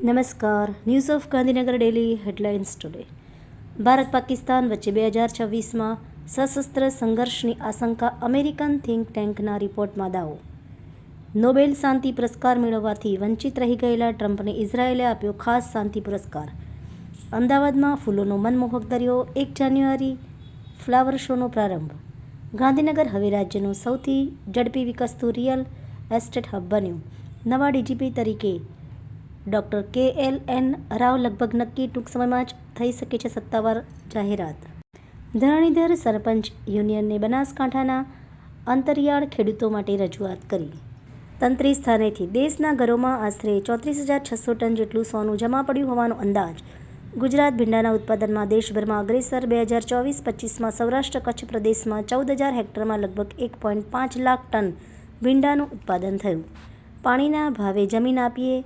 નમસ્કાર. News of Gandhinagar daily headlines today. Bharat Pakistan વચ્ચે 2026માં સશસ્ત્ર સંઘર્ષની આશંકા, અમેરિકન થિંક ટેન્કના રિપોર્ટમાં દાવો. નોબેલ શાંતિ પુરસ્કાર મેળવવાથી વંચિત રહી ગયેલા ટ્રમ્પને ઇઝરાયેલે આપ્યો ખાસ શાંતિ પુરસ્કાર. અમદાવાદમાં ફૂલોનો મનમોહક દરિયો, 1 જાન્યુઆરી ફ્લાવર શોનો પ્રારંભ. ગાંધીનગર હવે રાજ્યનું સૌથી ઝડપી વિકસતું રિયલ એસ્ટેટ હબ બન્યું. નવા ડીજીપી તરીકે ડોક્ટર KLN રાવ લગભગ નક્કી. ટૂંક સમયમાં જ થઈ શકે છે સત્તાવાર જાહેરાત. ધરણીધર સરપંચ યુનિયને બનાસકાંઠાના અંતરિયાળ ખેડૂતો માટે રજૂઆત કરી. તંત્રી સ્થાનેથી દેશના ઘરોમાં આશરે 34,600 ટન જેટલું સોનું જમા પડ્યું હોવાનો અંદાજ. ગુજરાત ભીંડાના ઉત્પાદનમાં દેશભરમાં અગ્રેસર. 2024-25માં સૌરાષ્ટ્ર કચ્છ પ્રદેશમાં 14,000 હેક્ટરમાં લગભગ 1.5 લાખ ટન ભીંડાનું ઉત્પાદન થયું. પાણીના ભાવે જમીન આપીએ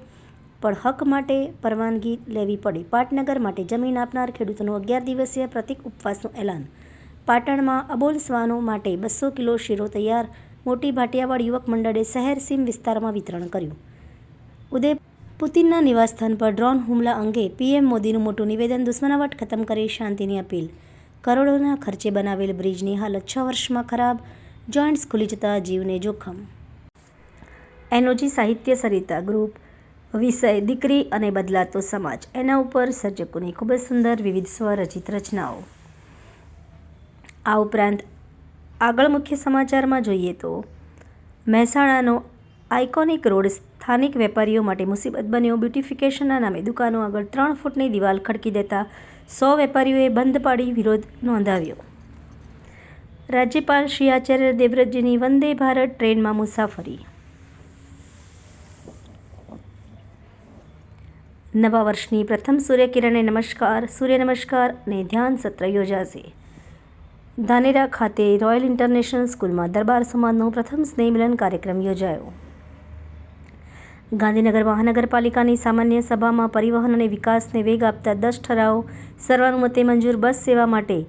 પણ હક માટે પરવાનગી લેવી પડે. પાટનગર માટે જમીન આપનાર ખેડૂતોનું 11 દિવસીય પ્રતિક ઉપવાસનું એલાન. પાટણમાં અબોલ શ્વાનો માટે 200 કિલો શીરો તૈયાર. મોટી ભાટિયાવાડ યુવક મંડળે શહેર સીમ વિસ્તારમાં વિતરણ કર્યું. ઉદયપુર પુતિનના નિવાસસ્થાન પર ડ્રોન હુમલા અંગે PM મોદીનું મોટું નિવેદન. દુશ્મનાવટ ખતમ કરી શાંતિની અપીલ. કરોડોના ખર્ચે બનાવેલ બ્રિજની હાલત 6 વર્ષમાં ખરાબ. જોઇન્ટ્સ ખુલી જતા જીવને જોખમ. NOG સાહિત્ય સરિતા ગ્રુપ. વિષય દીકરી અને બદલાતો સમાજ. એના ઉપર સર્જકોની ખૂબ જ સુંદર વિવિધ સ્વરચિત રચનાઓ. આ ઉપરાંત આગળ મુખ્ય સમાચારમાં જોઈએ તો મહેસાણાનો આઇકોનિક રોડ સ્થાનિક વેપારીઓ માટે મુસીબત બન્યો. બ્યુટિફિકેશનના નામે દુકાનો આગળ 3 ફૂટની દિવાલ ખડકી દેતા 100 વેપારીઓએ બંધ પાડી વિરોધ નોંધાવ્યો. રાજ્યપાલ શ્રી આચાર્ય દેવવ્રતજીની વંદે ભારત ટ્રેનમાં મુસાફરી. નવા વર્ષની પ્રથમ સૂર્યકિરણને નમસ્કાર. સૂર્ય નમસ્કાર અને ધ્યાન સત્ર યોજાશે. ધાનેરા ખાતે રોયલ ઇન્ટરનેશનલ સ્કૂલમાં દરબાર સમાજનો પ્રથમ સ્નેહ મિલન કાર્યક્રમ યોજાયો. ગાંધીનગર મહાનગરપાલિકાની સામાન્ય સભામાં પરિવહન અને વિકાસને વેગ આપતા 10 ઠરાવો સર્વાનુમતે મંજૂર. બસ સેવા માટે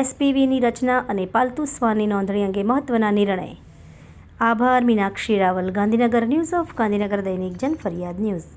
SPVની રચના અને પાલતુ શ્વાનની નોંધણી અંગે મહત્વના નિર્ણય. આભાર. મીનાક્ષી રાવલ, ગાંધીનગર. ન્યૂઝ ઓફ ગાંધીનગર દૈનિક જનફરિયાદ ન્યૂઝ.